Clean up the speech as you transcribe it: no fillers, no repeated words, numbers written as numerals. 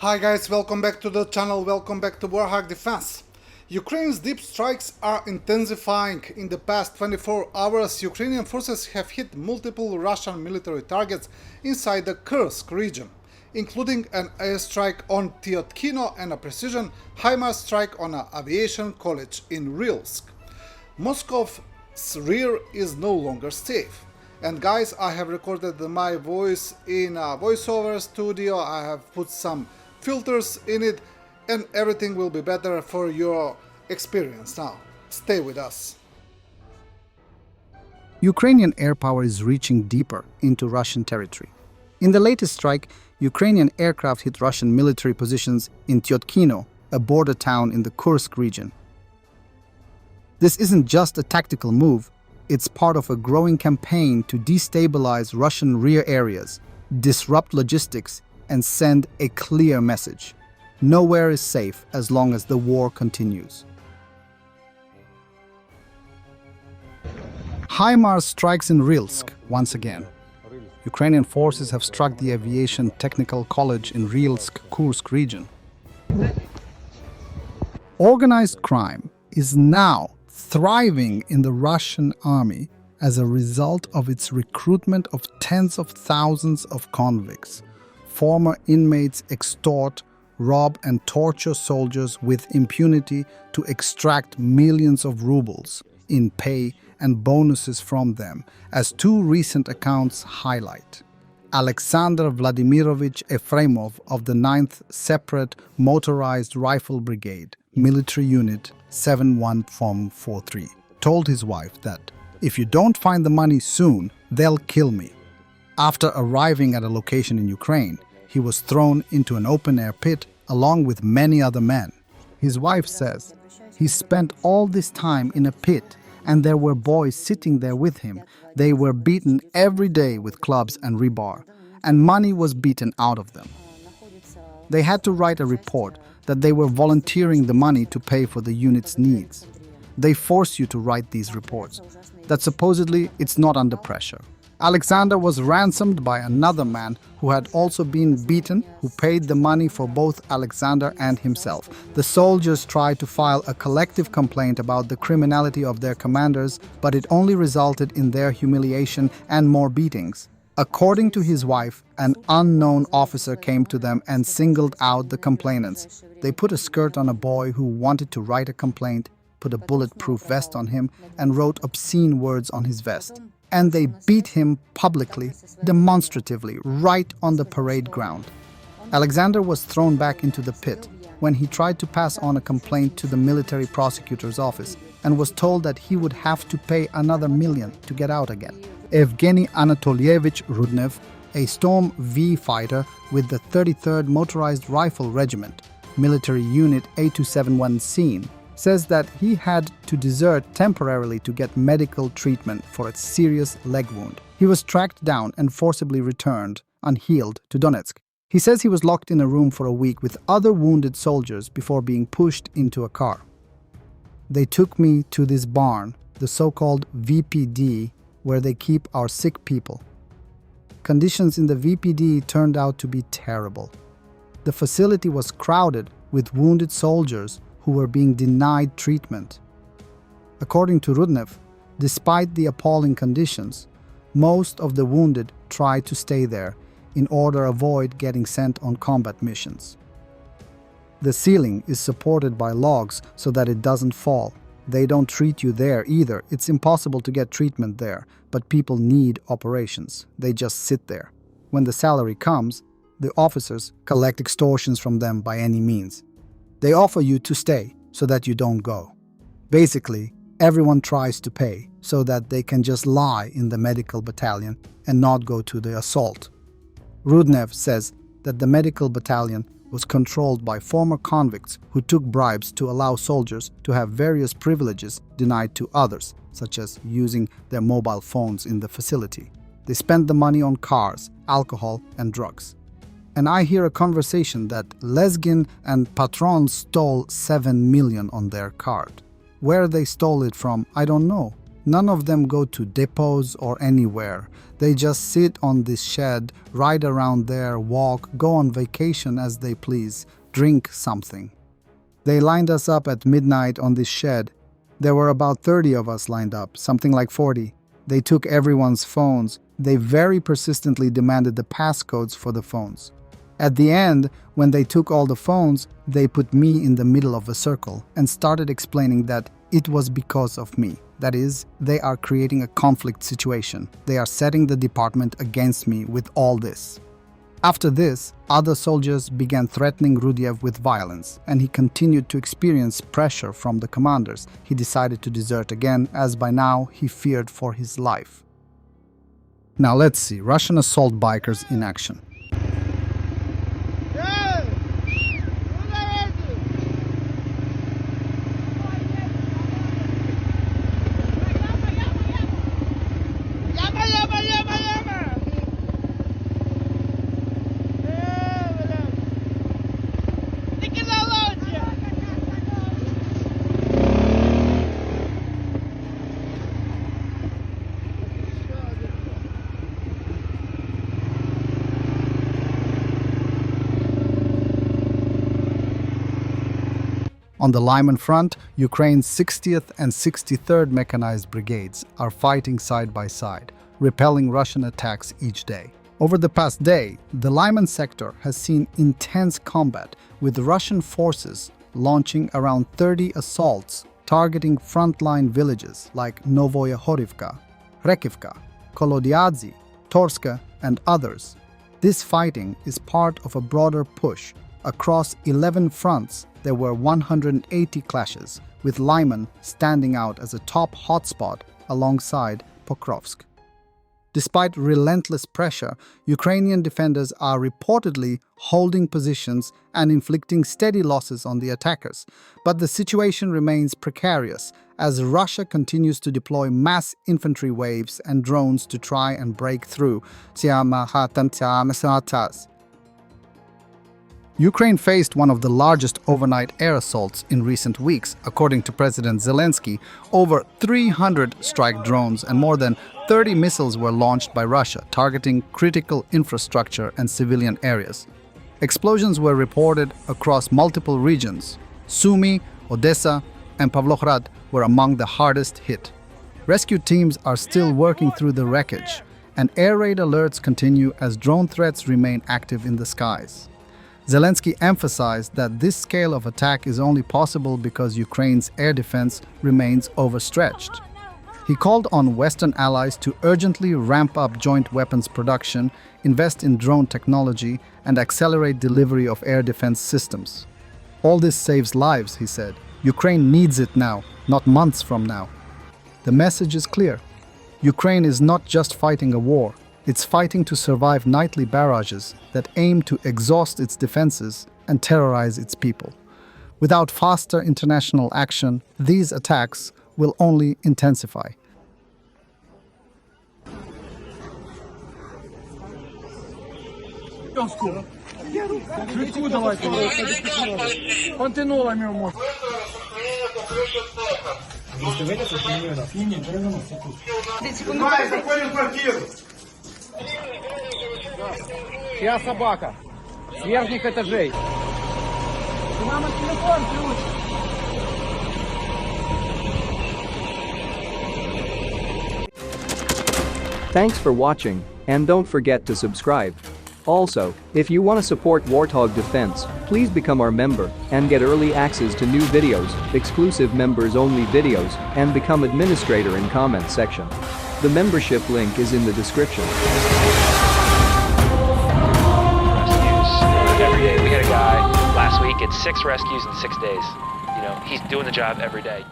Hi guys, welcome back to the channel, welcome back to Warthog Defense. Ukraine's deep strikes are intensifying. In the past 24 hours, Ukrainian forces have hit multiple Russian military targets inside the Kursk region, including an airstrike on Tyotkino and a precision Himars strike on an aviation college in Rylsk. Moscow's rear is no longer safe. And guys, I have recorded my voice in a voiceover studio. I have put some filters in it and everything will be better for your experience. Now, stay with us. Ukrainian air power is reaching deeper into Russian territory. In the latest strike, Ukrainian aircraft hit Russian military positions in Tyotkino, a border town in the Kursk region. This isn't just a tactical move, it's part of a growing campaign to destabilize Russian rear areas, disrupt logistics, and send a clear message. Nowhere is safe as long as the war continues. Himars strikes in Rylsk once again. Ukrainian forces have struck the Aviation Technical College in Rylsk, Kursk region. Organized crime is now thriving in the Russian army as a result of its recruitment of tens of thousands of convicts. Former inmates extort, rob and torture soldiers with impunity to extract millions of rubles in pay and bonuses from them, as two recent accounts highlight. Alexander Vladimirovich Efremov of the 9th Separate Motorized Rifle Brigade, Military Unit 71443, told his wife that, "If you don't find the money soon, they'll kill me." After arriving at a location in Ukraine, he was thrown into an open-air pit along with many other men. His wife says, "He spent all this time in a pit and there were boys sitting there with him. They were beaten every day with clubs and rebar, and money was beaten out of them. They had to write a report that they were volunteering the money to pay for the unit's needs. They force you to write these reports, that supposedly it's not under pressure." Alexander was ransomed by another man who had also been beaten, who paid the money for both Alexander and himself. The soldiers tried to file a collective complaint about the criminality of their commanders, but it only resulted in their humiliation and more beatings. According to his wife, an unknown officer came to them and singled out the complainants. They put a skirt on a boy who wanted to write a complaint, put a bulletproof vest on him, and wrote obscene words on his vest. And they beat him publicly, demonstratively, right on the parade ground. Alexander was thrown back into the pit when he tried to pass on a complaint to the military prosecutor's office and was told that he would have to pay another $1 million to get out again. Evgeny Anatolievich Rudnev, a Storm V fighter with the 33rd Motorized Rifle Regiment, Military Unit A271 says that he had to desert temporarily to get medical treatment for a serious leg wound. He was tracked down and forcibly returned, unhealed, to Donetsk. He says he was locked in a room for a week with other wounded soldiers before being pushed into a car. "They took me to this barn, the so-called VPD, where they keep our sick people. Conditions in the VPD turned out to be terrible. The facility was crowded with wounded soldiers who were being denied treatment." According to Rudnev, despite the appalling conditions, most of the wounded tried to stay there in order to avoid getting sent on combat missions. The ceiling is supported by logs so that it doesn't fall. They don't treat you there either. It's impossible to get treatment there, but people need operations. They just sit there. When the salary comes, the officers collect extortions from them by any means. They offer you to stay so that you don't go. Basically, everyone tries to pay so that they can just lie in the medical battalion and not go to the assault. Rudnev says that the medical battalion was controlled by former convicts who took bribes to allow soldiers to have various privileges denied to others, such as using their mobile phones in the facility. They spent the money on cars, alcohol, and drugs. And I hear a conversation that Lesgin and Patron stole 7 million on their card. Where they stole it from, I don't know. None of them go to depots or anywhere. They just sit on this shed, ride around there, walk, go on vacation as they please, drink something. They lined us up at midnight on this shed. There were about 30 of us lined up, something like 40. They took everyone's phones. They very persistently demanded the passcodes for the phones. At the end, when they took all the phones, they put me in the middle of a circle and started explaining that it was because of me. That is, they are creating a conflict situation. They are setting the department against me with all this. After this, other soldiers began threatening Rudiev with violence, and he continued to experience pressure from the commanders. He decided to desert again, as by now he feared for his life. Now let's see Russian assault bikers in action. On the Lyman front, Ukraine's 60th and 63rd mechanized brigades are fighting side by side, repelling Russian attacks each day. Over the past day, the Lyman sector has seen intense combat, with Russian forces launching around 30 assaults targeting frontline villages like Novoye Horivka, Rekivka, Kolodiadze, Torska, and others. This fighting is part of a broader push. Across 11 fronts, there were 180 clashes, with Lyman standing out as a top hotspot alongside Pokrovsk. Despite relentless pressure, Ukrainian defenders are reportedly holding positions and inflicting steady losses on the attackers. But the situation remains precarious as Russia continues to deploy mass infantry waves and drones to try and break through. Ukraine faced one of the largest overnight air assaults in recent weeks. According to President Zelensky, over 300 strike drones and more than 30 missiles were launched by Russia, targeting critical infrastructure and civilian areas. Explosions were reported across multiple regions. Sumy, Odessa, and Pavlohrad were among the hardest hit. Rescue teams are still working through the wreckage, and air raid alerts continue as drone threats remain active in the skies. Zelensky emphasized that this scale of attack is only possible because Ukraine's air defense remains overstretched. He called on Western allies to urgently ramp up joint weapons production, invest in drone technology, and accelerate delivery of air defense systems. All this saves lives, he said. Ukraine needs it now, not months from now. The message is clear. Ukraine is not just fighting a war. It's fighting to survive nightly barrages that aim to exhaust its defenses and terrorize its people. Without faster international action, these attacks will only intensify. Чья собака? С верхних этажей. Мама, телефон ключ. Thanks for watching, and don't forget to subscribe. Also, if you want to support Warthog Defense, please become our member and get early access to new videos, exclusive members-only videos, and become administrator in comment section. The membership link is in the description. Every day. We had a guy last week at 6 rescues in 6 days. You know, he's doing the job every day.